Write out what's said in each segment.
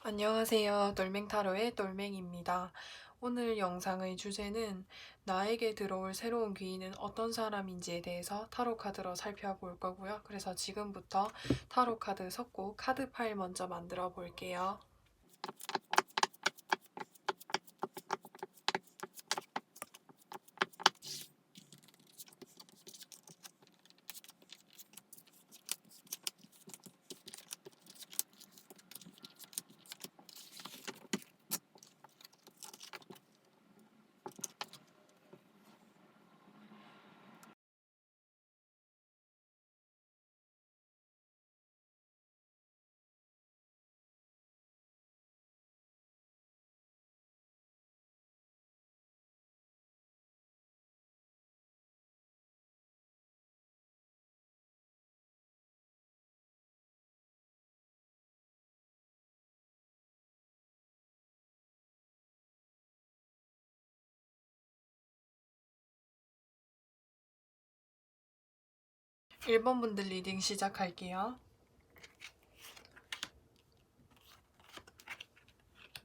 안녕하세요. 똘맹타로의 똘맹입니다. 오늘 영상의 주제는 나에게 들어올 새로운 귀인은 어떤 사람인지에 대해서 타로 카드로 살펴볼 거고요. 그래서 지금부터 타로 카드 섞고 카드 파일 먼저 만들어 볼게요. 1번 분들 리딩 시작할게요.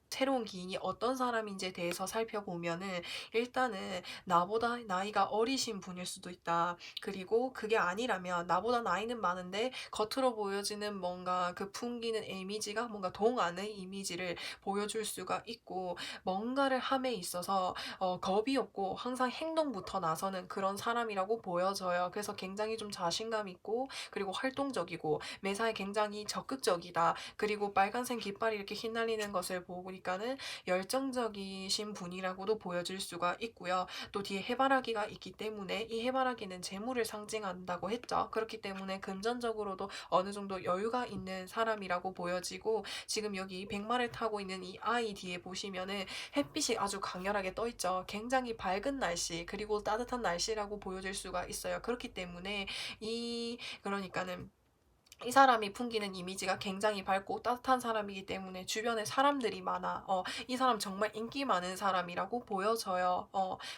새로운 기인이 어떤 사람인지에 대해서 살펴보면은 일단은 나보다 나이가 어리신 분일 수도 있다. 그리고 그게 아니라면 나보다 나이는 많은데 겉으로 보여지는 뭔가 그 풍기는 이미지가 뭔가 동안의 이미지를 보여줄 수가 있고 뭔가를 함에 있어서 겁이 없고 항상 행동부터 나서는 그런 사람이라고 보여져요. 그래서 굉장히 좀 자신감 있고 그리고 활동적이고 매사에 굉장히 적극적이다. 그리고 빨간색 깃발이 이렇게 휘날리는 것을 보니까는 열정적이신 분이라고도 보여질 수가 있고요. 또 뒤에 해바라기가 있기 때문에 이 해바라기는 재물을 상징한다고 했죠. 그렇기 때문에 금전적으로도 어느 정도 여유가 있는 사람이라고 보여지고 지금 여기 백마를 타고 있는 이 아이 뒤에 보시면은 햇빛이 아주 강렬하게 떠 있죠. 굉장히 밝은 날씨 그리고 따뜻한 날씨라고 보여질 수가 있어요. 그렇기 때문에 그러니까는 이 사람이 풍기는 이미지가 굉장히 밝고 따뜻한 사람이기 때문에 주변에 사람들이 많아. 이 사람 정말 인기 많은 사람이라고 보여져요.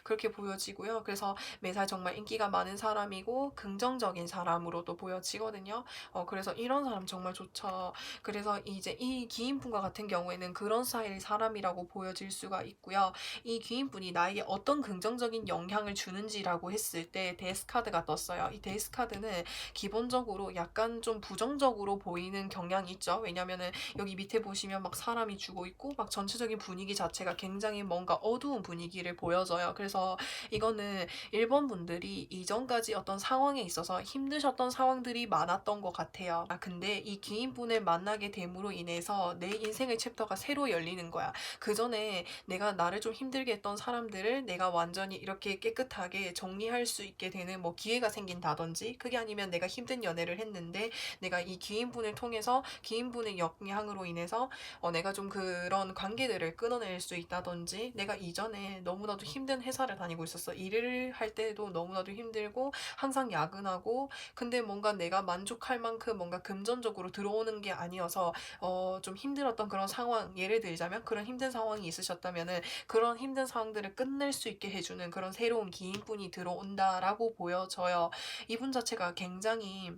그렇게 보여지고요. 그래서 매사에 정말 인기가 많은 사람이고 긍정적인 사람으로도 보여지거든요. 그래서 이런 사람 정말 좋죠. 그래서 이제 이 기인분과 같은 경우에는 그런 스타일의 사람이라고 보여질 수가 있고요. 이 기인분이 나에게 어떤 긍정적인 영향을 주는지라고 했을 때 데스 카드가 떴어요. 이 데스 카드는 기본적으로 약간 좀 부정적으로 보이는 경향이 있죠. 왜냐면은 여기 밑에 보시면 막 사람이 죽어 있고 막 전체적인 분위기 자체가 굉장히 뭔가 어두운 분위기를 보여줘요. 그래서 이거는 일본 분들이 이전까지 어떤 상황에 있어서 힘드셨던 상황들이 많았던 것 같아요. 근데 이 기인분을 만나게 됨으로 인해서 내 인생의 챕터가 새로 열리는 거야. 그 전에 내가 나를 좀 힘들게 했던 사람들을 내가 완전히 이렇게 깨끗하게 정리할 수 있게 되는 뭐 기회가 생긴다든지 그게 아니면 내가 힘든 연애를 했는데 내가 이 기인분을 통해서 기인분의 영향으로 인해서 내가 좀 그런 관계들을 끊어낼 수 있다든지 내가 이전에 너무나도 힘든 회사를 다니고 있었어. 일을 할 때도 너무나도 힘들고 항상 야근하고 근데 뭔가 내가 만족할 만큼 뭔가 금전적으로 들어오는 게 아니어서 좀 힘들었던 그런 상황 예를 들자면 그런 힘든 상황이 있으셨다면은 그런 힘든 상황들을 끝낼 수 있게 해주는 그런 새로운 기인분이 들어온다라고 보여져요. 이분 자체가 굉장히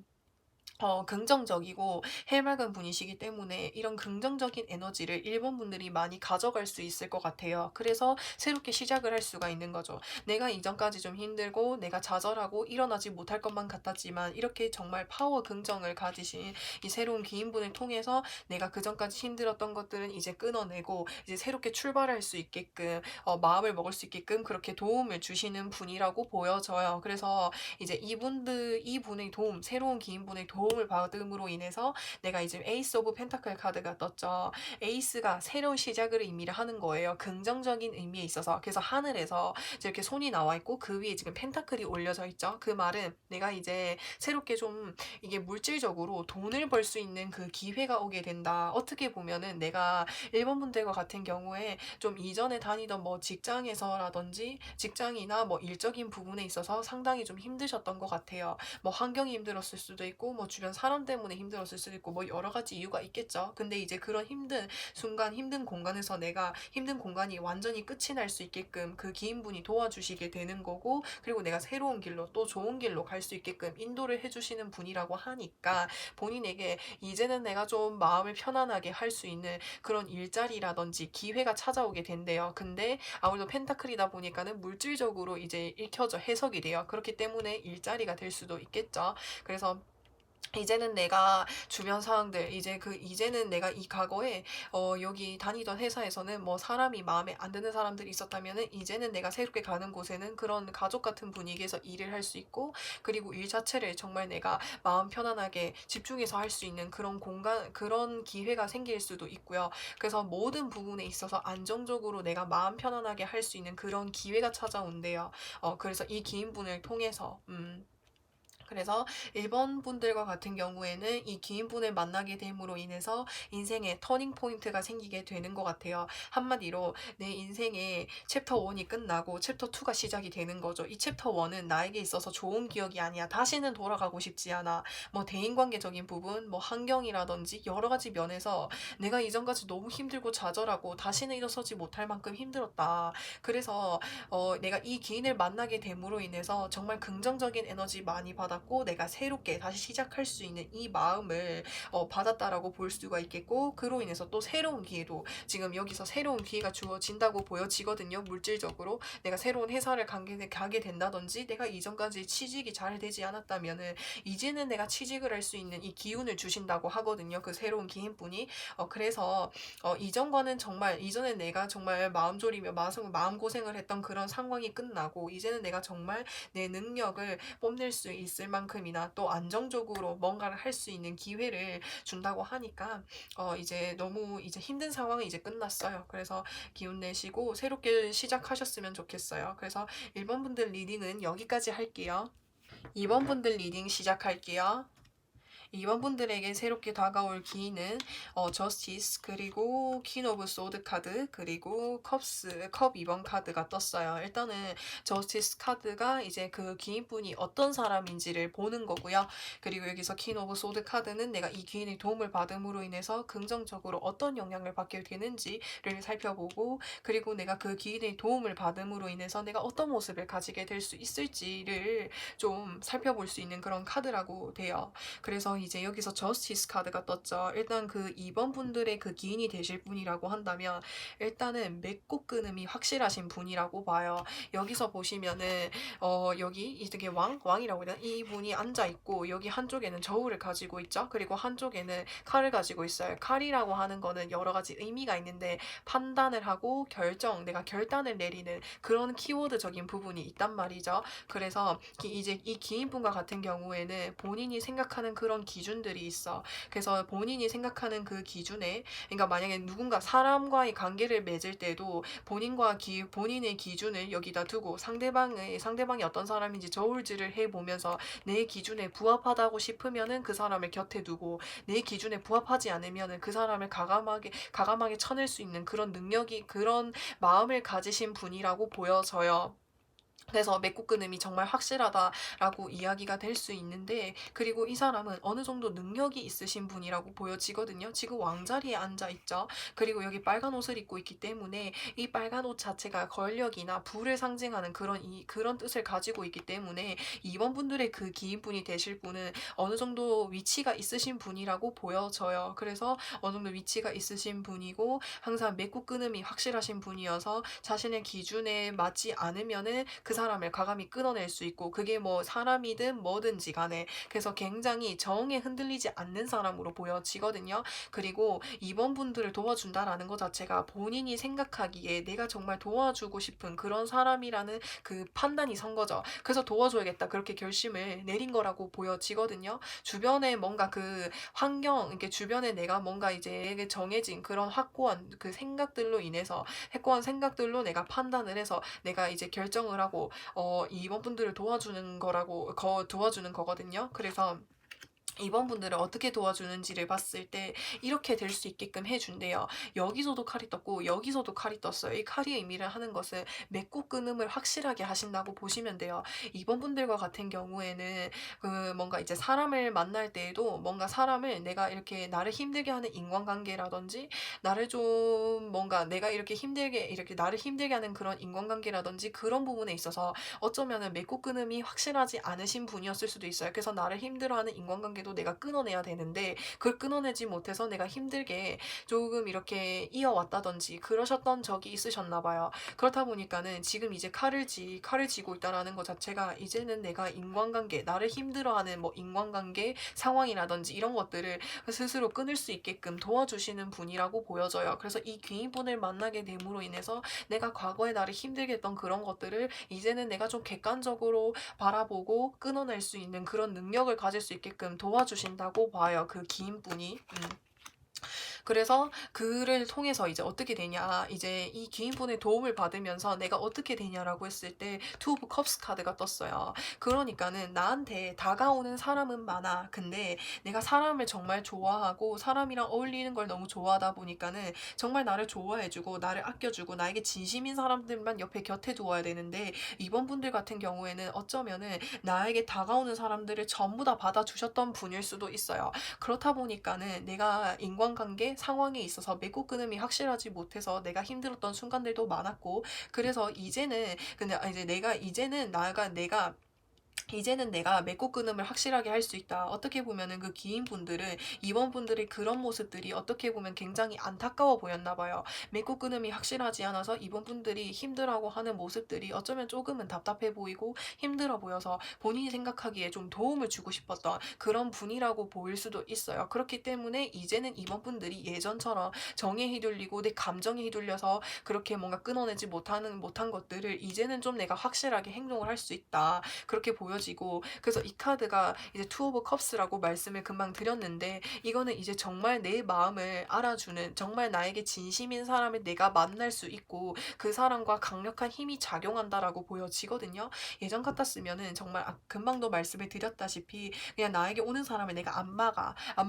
긍정적이고 해맑은 분이시기 때문에 이런 긍정적인 에너지를 일본 분들이 많이 가져갈 수 있을 것 같아요. 그래서 새롭게 시작을 할 수가 있는 거죠. 내가 이전까지 좀 힘들고 내가 좌절하고 일어나지 못할 것만 같았지만 이렇게 정말 파워 긍정을 가지신 이 새로운 기인분을 통해서 내가 그전까지 힘들었던 것들은 이제 끊어내고 이제 새롭게 출발할 수 있게끔 마음을 먹을 수 있게끔 그렇게 도움을 주시는 분이라고 보여져요. 그래서 이제 이분의 도움, 새로운 기인분의 도움을 받음으로 인해서 내가 이제 에이스 오브 펜타클 카드가 떴죠. 에이스가 새로운 시작을 의미를 하는 거예요. 긍정적인 의미에 있어서. 그래서 하늘에서 이제 이렇게 손이 나와 있고 그 위에 지금 펜타클이 올려져 있죠. 그 말은 내가 이제 새롭게 좀 이게 물질적으로 돈을 벌 수 있는 그 기회가 오게 된다. 어떻게 보면은 내가 일본 분들과 같은 경우에 좀 이전에 다니던 뭐 직장에서라든지 직장이나 뭐 일적인 부분에 있어서 상당히 좀 힘드셨던 것 같아요. 뭐 환경이 힘들었을 수도 있고 뭐 주변 사람 때문에 힘들었을 수도 있고 뭐 여러 가지 이유가 있겠죠. 근데 이제 그런 힘든 순간, 힘든 공간에서 내가 힘든 공간이 완전히 끝이 날 수 있게끔 그 기인분이 도와주시게 되는 거고, 그리고 내가 새로운 길로 또 좋은 길로 갈 수 있게끔 인도를 해주시는 분이라고 하니까 본인에게 이제는 내가 좀 마음을 편안하게 할 수 있는 그런 일자리라든지 기회가 찾아오게 된대요. 근데 아무래도 펜타클이다 보니까는 물질적으로 이제 읽혀져 해석이 돼요. 그렇기 때문에 일자리가 될 수도 있겠죠. 그래서 이제는 내가 주변 상황들, 이제는 내가 이 과거에 여기 다니던 회사에서는 뭐 사람이 마음에 안 드는 사람들이 있었다면은 이제는 내가 새롭게 가는 곳에는 그런 가족 같은 분위기에서 일을 할 수 있고, 그리고 일 자체를 정말 내가 마음 편안하게 집중해서 할 수 있는 그런 공간, 그런 기회가 생길 수도 있고요. 그래서 모든 부분에 있어서 안정적으로 내가 마음 편안하게 할 수 있는 그런 기회가 찾아온대요. 그래서 이 기인분을 통해서, 그래서 일본 분들과 같은 경우에는 이 기인분을 만나게 됨으로 인해서 인생의 터닝 포인트가 생기게 되는 것 같아요. 한마디로 내 인생의 챕터 1이 끝나고 챕터 2가 시작이 되는 거죠. 이 챕터 1은 나에게 있어서 좋은 기억이 아니야. 다시는 돌아가고 싶지 않아. 뭐 대인관계적인 부분, 뭐 환경이라든지 여러 가지 면에서 내가 이전까지 너무 힘들고 좌절하고 다시는 일어서지 못할 만큼 힘들었다. 그래서 내가 이 기인을 만나게 됨으로 인해서 정말 긍정적인 에너지 많이 받았고 내가 새롭게 다시 시작할 수 있는 이 마음을 받았다라고 볼 수가 있겠고, 그로 인해서 또 새로운 기회도 지금 여기서 새로운 기회가 주어진다고 보여지거든요. 물질적으로 내가 새로운 회사를 가게 된다든지, 내가 이전까지 취직이 잘 되지 않았다면은 이제는 내가 취직을 할 수 있는 이 기운을 주신다고 하거든요. 그 새로운 기인분이. 그래서 이전과는 정말, 이전에 내가 정말 마음 졸이며 마음 고생을 했던 그런 상황이 끝나고 이제는 내가 정말 내 능력을 뽐낼 수 있을 만큼이나 또 안정적으로 뭔가를 할 수 있는 기회를 준다고 하니까 이제 너무 이제 힘든 상황이 이제 끝났어요. 그래서 기운 내시고 새롭게 시작하셨으면 좋겠어요. 그래서 1번 분들 리딩은 여기까지 할게요. 2번 분들 리딩 시작할게요. 2번 분들에게 새롭게 다가올 기인은 저스티스, 그리고 퀸 오브 소드 카드, 그리고 컵 2번 카드가 떴어요. 일단은 저스티스 카드가 이제 그 기인분이 어떤 사람인지를 보는 거고요. 그리고 여기서 퀸 오브 소드 카드는 내가 이 기인의 도움을 받음으로 인해서 긍정적으로 어떤 영향을 받게 되는지를 살펴보고, 그리고 내가 그 기인의 도움을 받음으로 인해서 내가 어떤 모습을 가지게 될 수 있을지를 좀 살펴볼 수 있는 그런 카드라고 돼요. 그래서 이제 여기서 저스티스 카드가 떴죠. 일단 그 2번 분들의 그 기인이 되실 분이라고 한다면 일단은 맺고 끊음이 확실하신 분이라고 봐요. 여기서 보시면은 여기 이게 왕이라고 해야 되나? 이분이 앉아 있고 여기 한쪽에는 저울을 가지고 있죠. 그리고 한쪽에는 칼을 가지고 있어요. 칼이라고 하는 거는 여러 가지 의미가 있는데 판단을 하고 내가 결단을 내리는 그런 키워드적인 부분이 있단 말이죠. 그래서 이제 이 기인분과 같은 경우에는 본인이 생각하는 그런 기준들이 있어. 그래서 본인이 생각하는 그 기준에, 그러니까 만약에 누군가 사람과의 관계를 맺을 때도 본인의 기준을 여기다 두고 상대방이 어떤 사람인지 저울질을 해보면서 내 기준에 부합하다고 싶으면은 그 사람을 곁에 두고, 내 기준에 부합하지 않으면은 그 사람을 가감하게 쳐낼 수 있는 그런 마음을 가지신 분이라고 보여져요. 그래서 맺고 끊음이 정말 확실하다라고 이야기가 될 수 있는데, 그리고 이 사람은 어느 정도 능력이 있으신 분이라고 보여지거든요. 지금 왕자리에 앉아있죠. 그리고 여기 빨간 옷을 입고 있기 때문에 이 빨간 옷 자체가 권력이나 부를 상징하는 그런 뜻을 가지고 있기 때문에 2번 분들의 그 기인분이 되실 분은 어느 정도 위치가 있으신 분이라고 보여져요. 그래서 어느 정도 위치가 있으신 분이고 항상 맺고 끊음이 확실하신 분이어서 자신의 기준에 맞지 않으면은 그 사람을 과감히 끊어낼 수 있고, 그게 뭐 사람이든 뭐든지 간에, 그래서 굉장히 정에 흔들리지 않는 사람으로 보여지거든요. 그리고 이번 분들을 도와준다라는 것 자체가 본인이 생각하기에 내가 정말 도와주고 싶은 그런 사람이라는 그 판단이 선 거죠. 그래서 도와줘야겠다 그렇게 결심을 내린 거라고 보여지거든요. 주변에 뭔가 그 환경, 이렇게 주변에 내가 뭔가 이제 정해진 그런 확고한 생각들로 내가 판단을 해서 내가 이제 결정을 하고 이번 분들을 도와주는 거거든요. 그래서 이번 분들을 어떻게 도와주는지를 봤을 때 이렇게 될 수 있게끔 해 준대요. 여기서도 칼이 떴고 여기서도 칼이 떴어요. 이 칼이 의미를 하는 것은 맺고 끊음을 확실하게 하신다고 보시면 돼요. 이번 분들과 같은 경우에는 뭔가 이제 사람을 만날 때에도 뭔가 사람을 내가 이렇게 나를 힘들게 하는 인간관계라든지 나를 좀 뭔가 내가 이렇게 힘들게 이렇게 나를 힘들게 하는 그런 인간관계라든지 그런 부분에 있어서 어쩌면은 맺고 끊음이 확실하지 않으신 분이었을 수도 있어요. 그래서 나를 힘들어하는 인간관계도 내가 끊어내야 되는데 그걸 끊어내지 못해서 내가 힘들게 조금 이렇게 이어왔다든지 그러셨던 적이 있으셨나 봐요. 그렇다 보니까는 지금 이제 칼을 쥐고 있다라는 것 자체가 이제는 내가 인간관계, 나를 힘들어하는 뭐 인간관계 상황이라든지 이런 것들을 스스로 끊을 수 있게끔 도와주시는 분이라고 보여져요. 그래서 이 귀인분을 만나게 됨으로 인해서 내가 과거에 나를 힘들게 했던 그런 것들을 이제는 내가 좀 객관적으로 바라보고 끊어낼 수 있는 그런 능력을 가질 수 있게끔 도와주신다고 봐요. 그 기인분이. 그래서 그를 통해서 이제 어떻게 되냐, 이제 이 기인분의 도움을 받으면서 내가 어떻게 되냐라고 했을 때 투 오브 컵스 카드가 떴어요. 그러니까는 나한테 다가오는 사람은 많아. 근데 내가 사람을 정말 좋아하고 사람이랑 어울리는 걸 너무 좋아하다 보니까는 정말 나를 좋아해주고 나를 아껴주고 나에게 진심인 사람들만 옆에 곁에 두어야 되는데 이번 분들 같은 경우에는 어쩌면은 나에게 다가오는 사람들을 전부 다 받아주셨던 분일 수도 있어요. 그렇다 보니까는 내가 인간관계 상황에 있어서 맺고 끊음이 확실하지 못해서 내가 힘들었던 순간들도 많았고 그래서 이제는 근데 이제 내가 이제는 나가 내가 이제는 내가 맺고 끊음을 확실하게 할 수 있다. 어떻게 보면은 그 기인분들은 이번 분들의 그런 모습들이 어떻게 보면 굉장히 안타까워 보였나 봐요. 맺고 끊음이 확실하지 않아서 이번 분들이 힘들어하고 하는 모습들이 어쩌면 조금은 답답해 보이고 힘들어 보여서 본인이 생각하기에 좀 도움을 주고 싶었던 그런 분이라고 보일 수도 있어요. 그렇기 때문에 이제는 이번 분들이 예전처럼 정에 휘둘리고 내 감정에 휘둘려서 그렇게 뭔가 끊어내지 못한 것들을 이제는 좀 내가 확실하게 행동을 할 수 있다. 그렇게 보여지고 그래서 이 카드가 이제 투 오브 컵스라고 말씀을 금방 드렸는데 이거는 이제 정말 내 마음을 알아주는 정말 나에게 진심인 사람을 내가 만날 수 있고 그 사람과 강력한 힘이 작용한다라고 보여지거든요. 예전 같았으면은 정말 금방도 말씀을 드렸다시피 그냥 나에게 오는 사람을 내가 안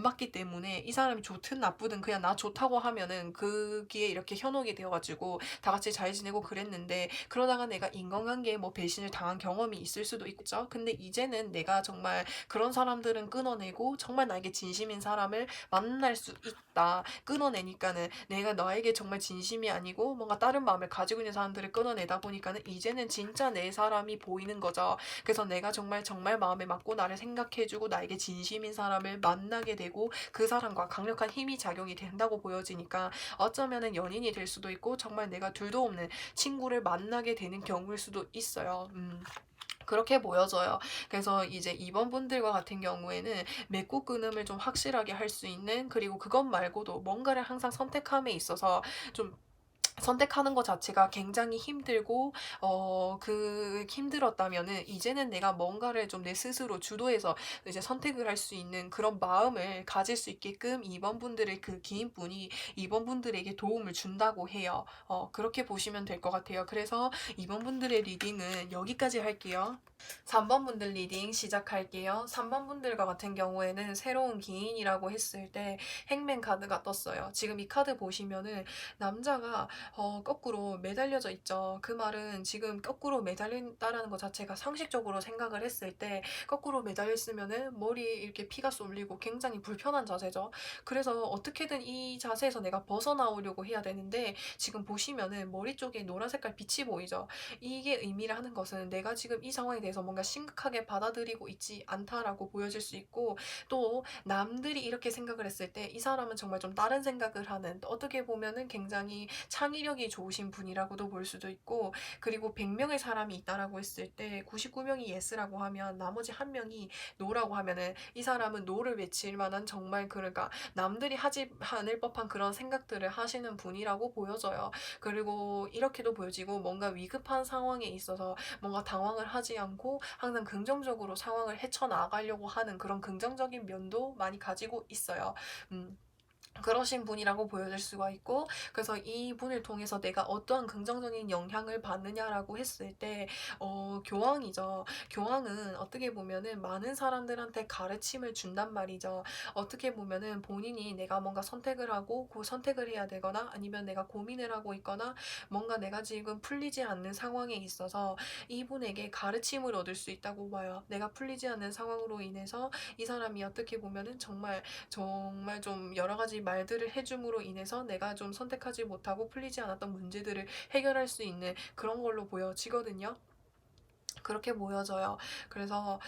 막기 때문에 이 사람이 좋든 나쁘든 그냥 나 좋다고 하면은 그게 이렇게 현혹이 되어가지고 다 같이 잘 지내고 그랬는데 그러다가 내가 인간관계에 뭐 배신을 당한 경험이 있을 수도 있죠. 근데 이제는 내가 정말 그런 사람들은 끊어내고 정말 나에게 진심인 사람을 만날 수 있다. 끊어내니까는 내가 너에게 정말 진심이 아니고 뭔가 다른 마음을 가지고 있는 사람들을 끊어내다 보니까는 이제는 진짜 내 사람이 보이는 거죠. 그래서 내가 정말 정말 마음에 맞고 나를 생각해주고 나에게 진심인 사람을 만나게 되고 그 사람과 강력한 힘이 작용이 된다고 보여지니까 어쩌면은 연인이 될 수도 있고 정말 내가 둘도 없는 친구를 만나게 되는 경우일 수도 있어요. 그렇게 보여져요. 그래서 이제 이번 분들과 같은 경우에는 맺고 끊음을 좀 확실하게 할 수 있는 그리고 그것 말고도 뭔가를 항상 선택함에 있어서 좀 선택하는 것 자체가 굉장히 힘들고 힘들었다면은 이제는 내가 뭔가를 좀 내 스스로 주도해서 이제 선택을 할 수 있는 그런 마음을 가질 수 있게끔 이번 분들의 그 기인분이 이번 분들에게 도움을 준다고 해요. 그렇게 보시면 될 것 같아요. 그래서 이번 분들의 리딩은 여기까지 할게요. 3번 분들 리딩 시작할게요. 3번 분들과 같은 경우에는 새로운 기인이라고 했을 때 행맨 카드가 떴어요. 지금 이 카드 보시면은 남자가 거꾸로 매달려져 있죠. 그 말은 지금 거꾸로 매달린다라는 것 자체가 상식적으로 생각을 했을 때 거꾸로 매달려 있으면은 머리에 이렇게 피가 쏠리고 굉장히 불편한 자세죠. 그래서 어떻게든 이 자세에서 내가 벗어나오려고 해야 되는데 지금 보시면은 머리 쪽에 노란 색깔 빛이 보이죠. 이게 의미를 하는 것은 내가 지금 이 상황에 대해서 뭔가 심각하게 받아들이고 있지 않다라고 보여질 수 있고 또 남들이 이렇게 생각을 했을 때 이 사람은 정말 좀 다른 생각을 하는 어떻게 보면은 굉장히 창의력이 좋으신 분이라고도 볼 수도 있고 그리고 100명의 사람이 있다라고 했을 때 99명이 예스라고 하면 나머지 한 명이 노라고 하면은 이 사람은 노를 외칠 만한 정말 그러니까 남들이 하지 않을 법한 그런 생각들을 하시는 분이라고 보여져요. 그리고 이렇게도 보여지고 뭔가 위급한 상황에 있어서 뭔가 당황을 하지 않고 항상 긍정적으로 상황을 헤쳐나가려고 하는 그런 긍정적인 면도 많이 가지고 있어요. 음. 그러신 분이라고 보여질 수가 있고, 그래서 이분을 통해서 내가 어떠한 긍정적인 영향을 받느냐라고 했을 때 교황이죠. 교황은 어떻게 보면은 많은 사람들한테 가르침을 준단 말이죠. 어떻게 보면은 본인이 내가 뭔가 선택을 하고 그 선택을 해야 되거나 아니면 내가 고민을 하고 있거나 뭔가 내가 지금 풀리지 않는 상황에 있어서 이분에게 가르침을 얻을 수 있다고 봐요. 내가 풀리지 않는 상황으로 인해서 이 사람이 어떻게 보면은 정말 좀 여러 가지 말들을 해줌으로 인해서 내가 좀 선택하지 못하고 풀리지 않았던 문제들을 해결할 수 있는 그런 걸로 보여지거든요. 그렇게 보여져요. 그래서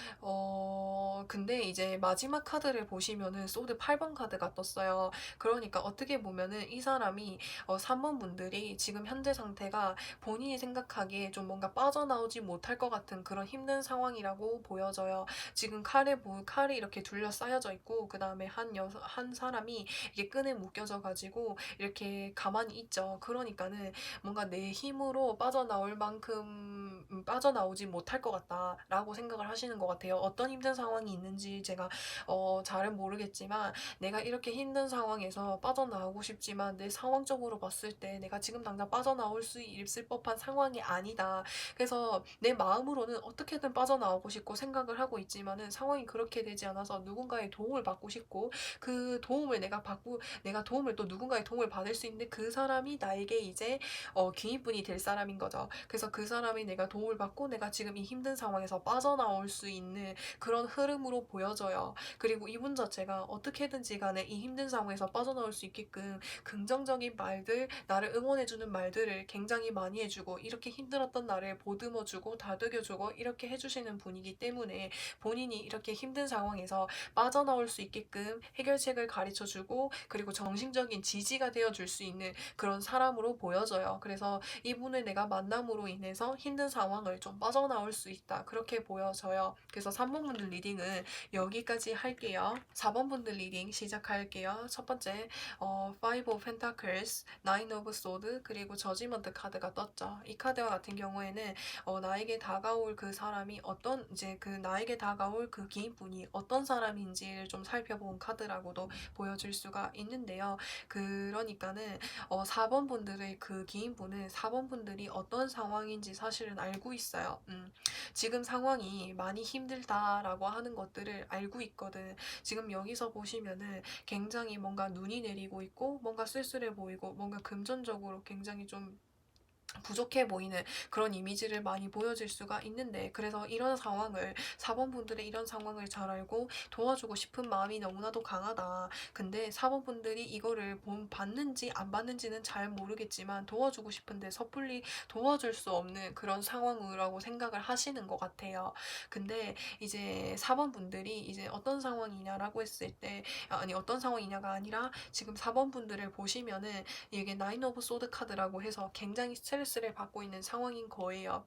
근데 이제 마지막 카드를 보시면은 소드 8번 카드가 떴어요. 그러니까 어떻게 보면은 이 사람이 3번 분들이 지금 현재 상태가 본인이 생각하기에 좀 뭔가 빠져나오지 못할 것 같은 그런 힘든 상황이라고 보여져요. 지금 칼이 이렇게 둘러싸여져 있고 그다음에 한 사람이 이게 끈에 묶여져 가지고 이렇게 가만히 있죠. 그러니까는 뭔가 내 힘으로 빠져나올 만큼 빠져나오지 못할 것 같다라고 생각을 하시는 것 같아요. 어떤 힘든 상황이 있는지 제가 잘은 모르겠지만 내가 이렇게 힘든 상황에서 빠져나오고 싶지만 내 상황적으로 봤을 때 내가 지금 당장 빠져나올 수 있을 법한 상황이 아니다. 그래서 내 마음으로는 어떻게든 빠져나오고 싶고 생각을 하고 있지만은 상황이 그렇게 되지 않아서 누군가의 도움을 받고 싶고 그 도움을 내가 도움을 또 누군가의 도움을 받을 수 있는데 그 사람이 나에게 이제 기인분이 될 사람인 거죠. 그래서 그 사람이 내가 도움을 받고 내가 지금 이 힘든 상황에서 빠져나올 수 있는 그런 흐름으로 보여져요. 그리고 이분 자체가 어떻게든지 간에 이 힘든 상황에서 빠져나올 수 있게끔 긍정적인 말들, 나를 응원해주는 말들을 굉장히 많이 해주고 이렇게 힘들었던 나를 보듬어주고 다독여주고 이렇게 해주시는 분이기 때문에 본인이 이렇게 힘든 상황에서 빠져나올 수 있게끔 해결책을 가르쳐주고 그리고 정신적인 지지가 되어줄 수 있는 그런 사람으로 보여져요. 그래서 이분을 내가 만남으로 인해서 힘든 상황을 좀 빠져나올 수 있다. 그렇게 보여져요. 그래서 3번 분들 리딩은 여기까지 할게요. 4번 분들 리딩 시작할게요. 첫 번째, Five of Pentacles, Nine of Swords, 그리고 저지먼트 카드가 떴죠. 이 카드와 같은 경우에는 나에게 다가올 그 사람이 나에게 다가올 그 기인분이 어떤 사람인지를 좀 살펴본 카드라고도 보여줄 수가 있는데요. 그러니까는 4번 분들의 그 기인분은 4번 분들이 어떤 상황인지 사실은 알고 있어요. 지금 상황이 많이 힘들다라고 하는 것들을 알고 있거든. 지금 여기서 보시면은 굉장히 뭔가 눈이 내리고 있고 뭔가 쓸쓸해 보이고 뭔가 금전적으로 굉장히 좀 부족해 보이는 그런 이미지를 많이 보여질 수가 있는데, 그래서 이런 상황을 4번 분들의 이런 상황을 잘 알고 도와주고 싶은 마음이 너무나도 강하다. 근데 4번 분들이 이거를 받는지 안 받는지는 잘 모르겠지만 도와주고 싶은데 섣불리 도와줄 수 없는 그런 상황이라고 생각을 하시는 것 같아요. 근데 이제 4번 분들이 이제 어떤 상황이냐라고 했을 때 아니 어떤 상황이냐가 아니라 지금 4번 분들을 보시면은 이게 나인 오브 소드 카드라고 해서 굉장히 스트레스를 받고 있는 상황인 거예요.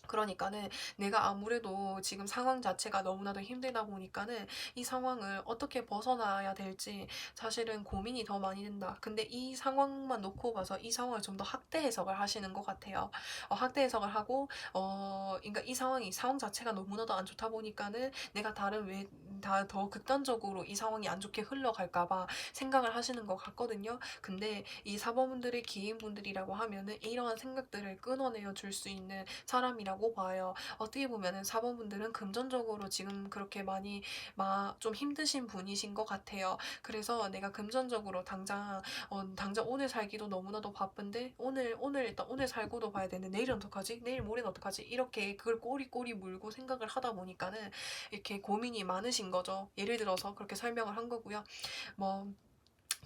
그러니까는 내가 아무래도 지금 상황 자체가 너무나도 힘들다 보니까는 이 상황을 어떻게 벗어나야 될지 사실은 고민이 더 많이 된다. 근데 이 상황만 놓고 봐서 이 상황을 좀 더 확대 해석을 하시는 것 같아요. 확대 해석을 하고, 그러니까 상황 자체가 너무나도 안 좋다 보니까는 내가 더 극단적으로 이 상황이 안 좋게 흘러갈까봐 생각을 하시는 것 같거든요. 근데 이 사범분들의 기인분들이라고 하면은 이러한 생각들을 끊어내어 줄 수 있는 사람이라고 봐요. 어떻게 보면은 사범분들은 금전적으로 지금 그렇게 많이 좀 힘드신 분이신 것 같아요. 그래서 내가 금전적으로 당장 오늘 살기도 너무나도 바쁜데 일단 오늘 살고도 봐야 되는데 내일은 어떡하지? 내일 모레는 어떡하지? 이렇게 그걸 꼬리꼬리 물고 생각을 하다 보니까는 이렇게 고민이 많으신 거죠. 예를 들어서 그렇게 설명을 한 거고요. 뭐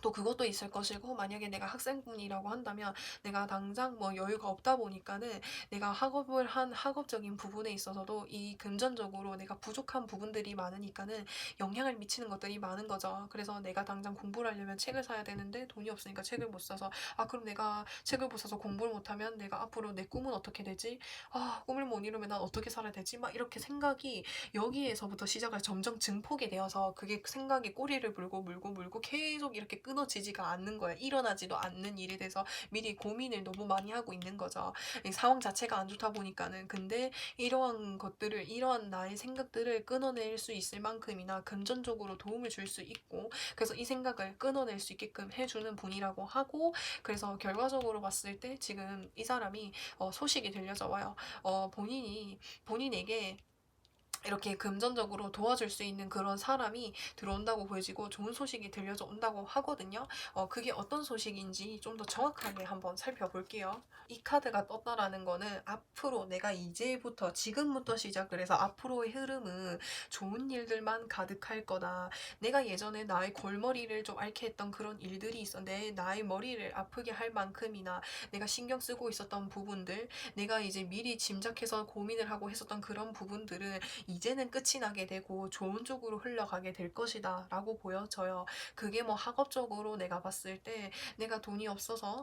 또 그것도 있을 것이고, 만약에 내가 학생분이라고 한다면 내가 당장 뭐 여유가 없다 보니까는 내가 학업적인 부분에 있어서도 이 금전적으로 내가 부족한 부분들이 많으니까는 영향을 미치는 것들이 많은 거죠. 그래서 내가 당장 공부를 하려면 책을 사야 되는데 돈이 없으니까 책을 못 사서, 그럼 내가 책을 못 사서 공부를 못하면 내가 앞으로 내 꿈은 어떻게 되지? 꿈을 못 이루면 난 어떻게 살아야 되지? 막 이렇게 생각이 여기에서부터 시작을 점점 증폭이 되어서 그게 생각이 꼬리를 물고 물고 물고 계속 이렇게 끊어지지가 않는 거야. 일어나지도 않는 일에 대해서 미리 고민을 너무 많이 하고 있는 거죠. 이 상황 자체가 안 좋다 보니까는. 근데 이러한 것들을, 이러한 나의 생각들을 끊어낼 수 있을 만큼이나 금전적으로 도움을 줄 수 있고, 그래서 이 생각을 끊어낼 수 있게끔 해주는 분이라고 하고, 그래서 결과적으로 봤을 때 지금 이 사람이 소식이 들려져 와요. 본인에게 이렇게 금전적으로 도와줄 수 있는 그런 사람이 들어온다고 보여지고 좋은 소식이 들려져 온다고 하거든요. 그게 어떤 소식인지 좀 더 정확하게 한번 살펴볼게요. 이 카드가 떴다라는 거는 앞으로 내가 이제부터 지금부터 시작을 해서 앞으로의 흐름은 좋은 일들만 가득할 거다. 내가 예전에 나의 골머리를 좀 앓게 했던 그런 일들이 있었는데 나의 머리를 아프게 할 만큼이나 내가 신경 쓰고 있었던 부분들, 내가 이제 미리 짐작해서 고민을 하고 했었던 그런 부분들은 이제는 끝이 나게 되고 좋은 쪽으로 흘러가게 될 것이다 라고 보여져요. 그게 뭐 학업적으로 내가 봤을 때 내가 돈이 없어서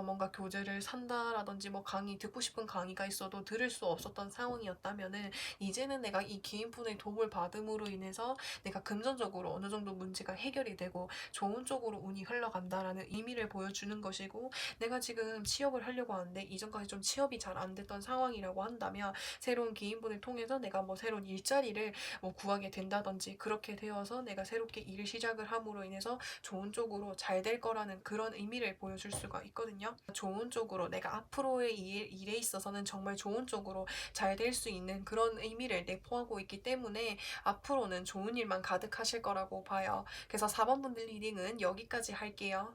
뭔가 교재를 산다라든지 뭐 강의 듣고 싶은 강의가 있어도 들을 수 없었던 상황이었다면은 이제는 내가 이 기인분의 도움을 받음으로 인해서 내가 금전적으로 어느 정도 문제가 해결이 되고 좋은 쪽으로 운이 흘러간다라는 의미를 보여주는 것이고, 내가 지금 취업을 하려고 하는데 이전까지 좀 취업이 잘 안 됐던 상황이라고 한다면 새로운 기인분을 통해서 내가 뭐 새로운 일자리를 뭐 구하게 된다든지 그렇게 되어서 내가 새롭게 일을 시작을 함으로 인해서 좋은 쪽으로 잘 될 거라는 그런 의미를 보여줄 수가 있거든요. 좋은 쪽으로 내가 앞으로의 일에 있어서는 정말 좋은 쪽으로 잘 될 수 있는 그런 의미를 내포하고 있기 때문에 앞으로는 좋은 일만 가득하실 거라고 봐요. 그래서 4번 분들 리딩은 여기까지 할게요.